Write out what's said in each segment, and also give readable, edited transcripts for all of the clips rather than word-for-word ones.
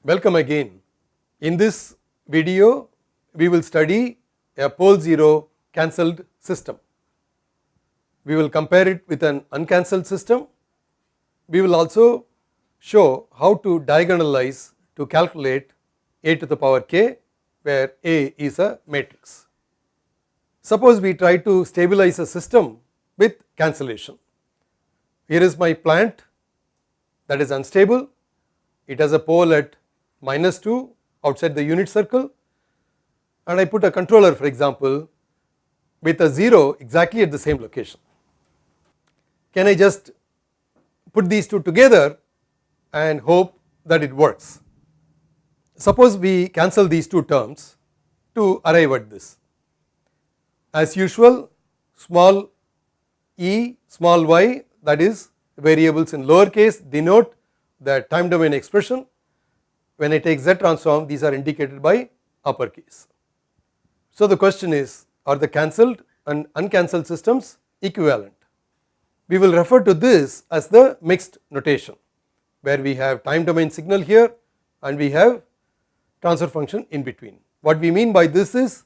Welcome again. In this video, we will study a pole zero cancelled system. We will compare it with an uncancelled system. We will also show how to diagonalize to calculate a to the power k, where a is a matrix. Suppose we try to stabilize a system with cancellation. Here is my plant that is unstable. It has a pole at -2 outside the unit circle, and I put a controller, for example, with a 0 exactly at the same location. Can I just put these two together and hope that it works? Suppose we cancel these two terms to arrive at this. As usual, small e, small y, that is variables in lowercase, denote the time domain expression. When I take Z transform, these are indicated by uppercase. So the question is, are the cancelled and uncancelled systems equivalent? We will refer to this as the mixed notation, where we have time domain signal here and we have transfer function in between. What we mean by this is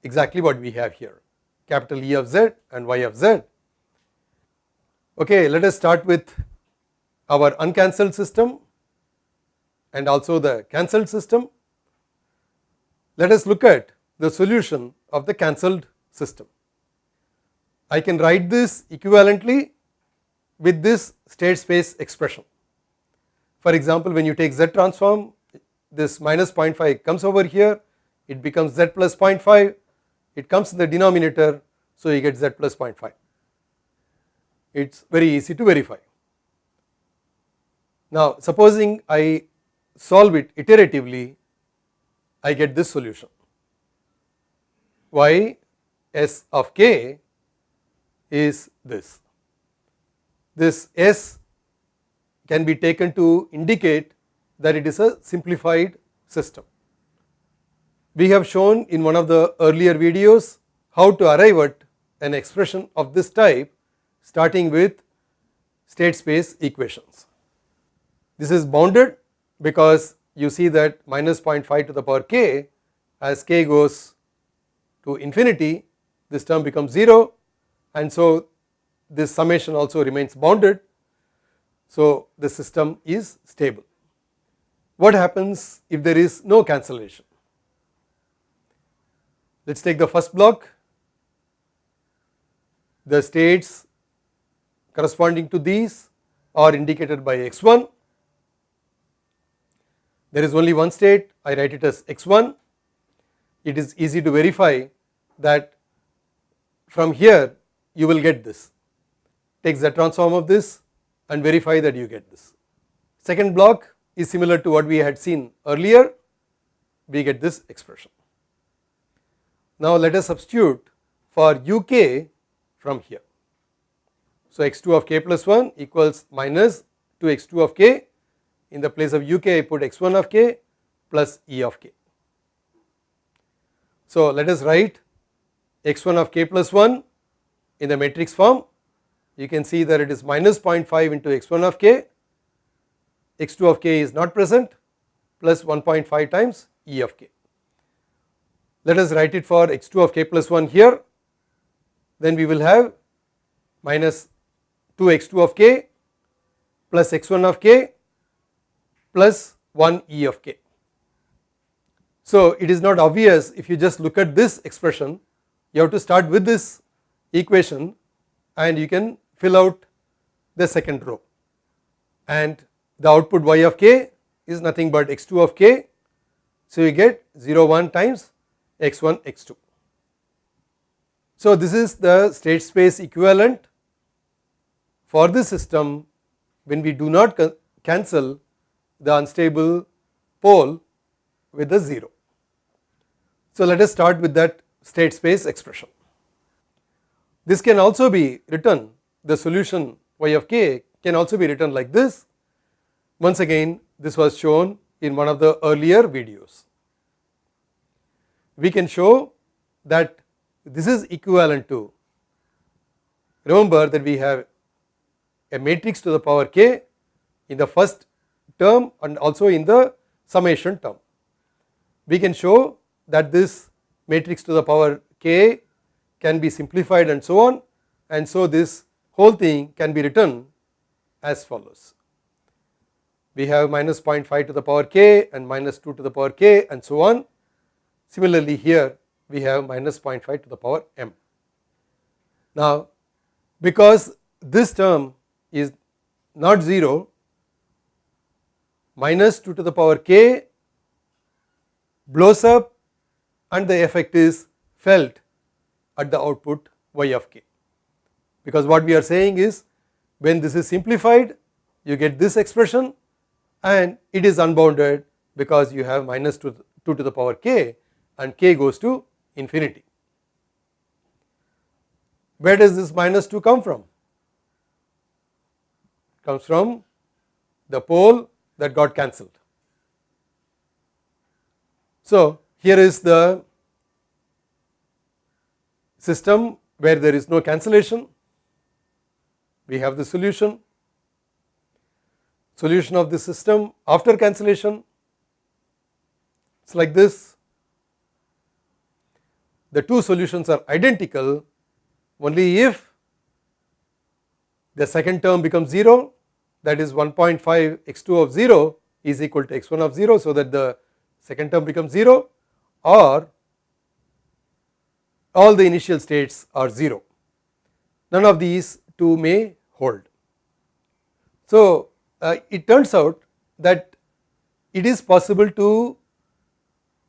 exactly what we have here, capital E of Z and Y of Z. Okay, let us start with our uncancelled system and also the cancelled system. Let us look at the solution of the cancelled system. I can write this equivalently with this state space expression. For example, when you take Z transform, this minus 0.5 comes over here, it becomes Z plus 0.5, it comes in the denominator, so you get Z plus 0.5. It is very easy to verify. Now supposing I solve it iteratively, I get this solution. Y S of k is this. This S can be taken to indicate that it is a simplified system. We have shown in one of the earlier videos how to arrive at an expression of this type starting with state space equations. This is bounded because you see that minus 0.5 to the power k, as k goes to infinity, this term becomes 0, and so this summation also remains bounded, so the system is stable. What happens if there is no cancellation? Let us take the first block. The states corresponding to these are indicated by x1. There is only one state, I write it as x1. It is easy to verify that from here you will get this. Take the transform of this and verify that you get this. Second block is similar to what we had seen earlier, we get this expression. Now let us substitute for uk from here. So x2 of k plus 1 equals minus 2x2 of k. In the place of uk I put x1 of k plus e of k. So let us write x1 of k plus 1 in the matrix form. You can see that it is minus 0.5 into x1 of k, x2 of k is not present, plus 1.5 times e of k. Let us write it for x2 of k plus 1 here, then we will have minus 2x2 of k plus x1 of k plus 1 e of k. So it is not obvious if you just look at this expression, you have to start with this equation and you can fill out the second row, and the output y of k is nothing but x2 of k, so you get 0 1 times x1 x2. So this is the state space equivalent for this system when we do not cancel the unstable pole with a 0. So let us start with that state space expression. This can also be written, the solution y of k can also be written like this. Once again, this was shown in one of the earlier videos. We can show that this is equivalent to, remember that we have a matrix to the power k in the first term and also in the summation term. We can show that this matrix to the power k can be simplified and so on, and so this whole thing can be written as follows. We have minus 0.5 to the power k and minus 2 to the power k and so on. Similarly here we have minus 0.5 to the power m. Now because this term is not 0, minus 2 to the power k blows up and the effect is felt at the output y of k, because what we are saying is when this is simplified you get this expression and it is unbounded because you have minus 2 to the power k and k goes to infinity. Where does this minus 2 come from? It comes from the pole that got cancelled. So here is the system where there is no cancellation. We have the solution of the system after cancellation. It's like this. The two solutions are identical only if the second term becomes 0, that is 1.5 x2 of 0 is equal to x1 of 0, so that the second term becomes 0, or all the initial states are 0. None of these two may hold. So it turns out that it is possible to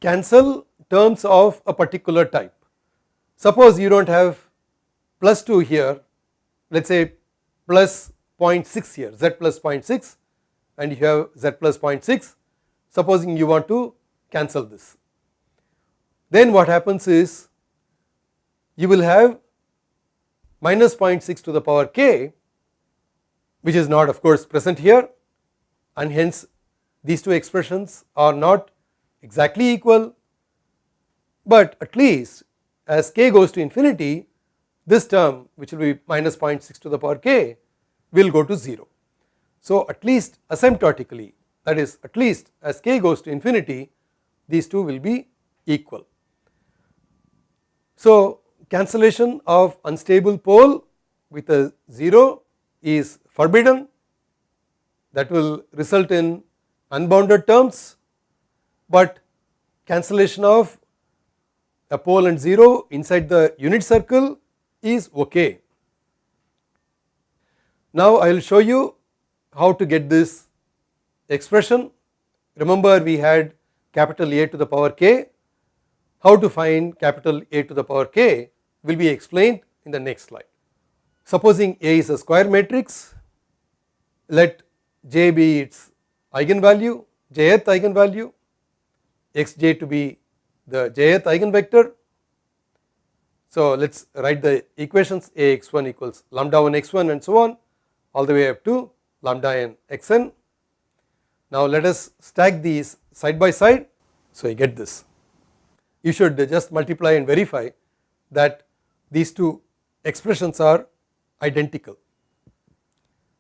cancel terms of a particular type. Suppose you do not have plus 2 here, let us say plus 0.6 here, z plus 0.6, and you have z plus 0.6, supposing you want to cancel this. Then what happens is you will have minus 0.6 to the power k, which is not of course present here, and hence these two expressions are not exactly equal, but at least as k goes to infinity, this term which will be minus 0.6 to the power k will go to 0. So at least asymptotically, that is at least as k goes to infinity, these two will be equal. So cancellation of unstable pole with a 0 is forbidden, that will result in unbounded terms, but cancellation of a pole and 0 inside the unit circle is okay. Now I will show you how to get this expression. Remember we had capital A to the power k. How to find capital A to the power k will be explained in the next slide. Supposing A is a square matrix, let J be its eigenvalue, jth eigenvalue, xj to be the jth eigenvector. So let us write the equations. Ax1 equals lambda 1 x1 and so on all the way up to lambda n xn. Now let us stack these side by side, so you get this. You should just multiply and verify that these two expressions are identical.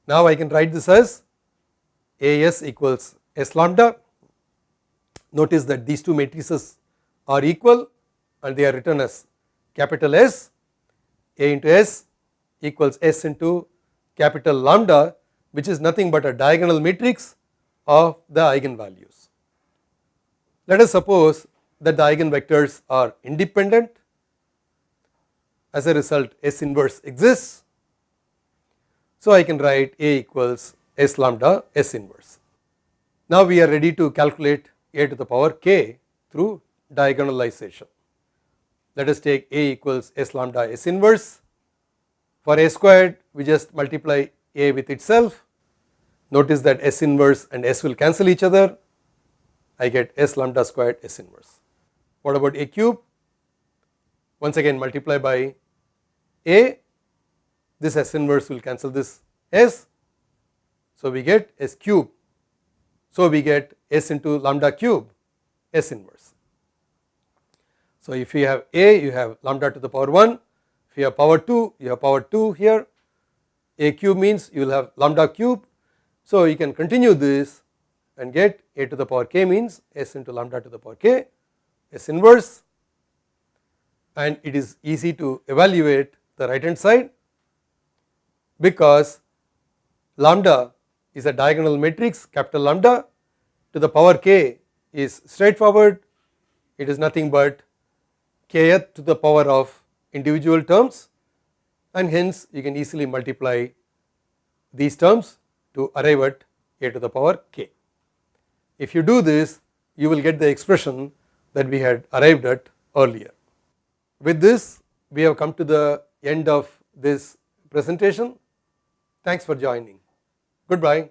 Now I can write this as As equals S lambda. Notice that these two matrices are equal and they are written as capital S. A into S equals S into capital lambda, which is nothing but a diagonal matrix of the eigenvalues. Let us suppose that the eigenvectors are independent. As a result, S inverse exists. So I can write A equals S lambda S inverse. Now we are ready to calculate A to the power k through diagonalization. Let us take A equals S lambda S inverse. For A squared we just multiply A with itself. Notice that S inverse and S will cancel each other. I get S lambda squared S inverse. What about A cube? Once again multiply by A, this S inverse will cancel this S, so we get S cube. So we get S into lambda cube S inverse. So if you have A, you have lambda to the power 1, if you have power 2, you have power 2 here. A cube means you will have lambda cube, so you can continue this and get a to the power k means s into lambda to the power k, s inverse, and it is easy to evaluate the right hand side because lambda is a diagonal matrix, capital lambda to the power k is straightforward, it is nothing but kth to the power of individual terms, and hence you can easily multiply these terms to arrive at a to the power k. If you do this, you will get the expression that we had arrived at earlier. With this, we have come to the end of this presentation. Thanks for joining. Goodbye.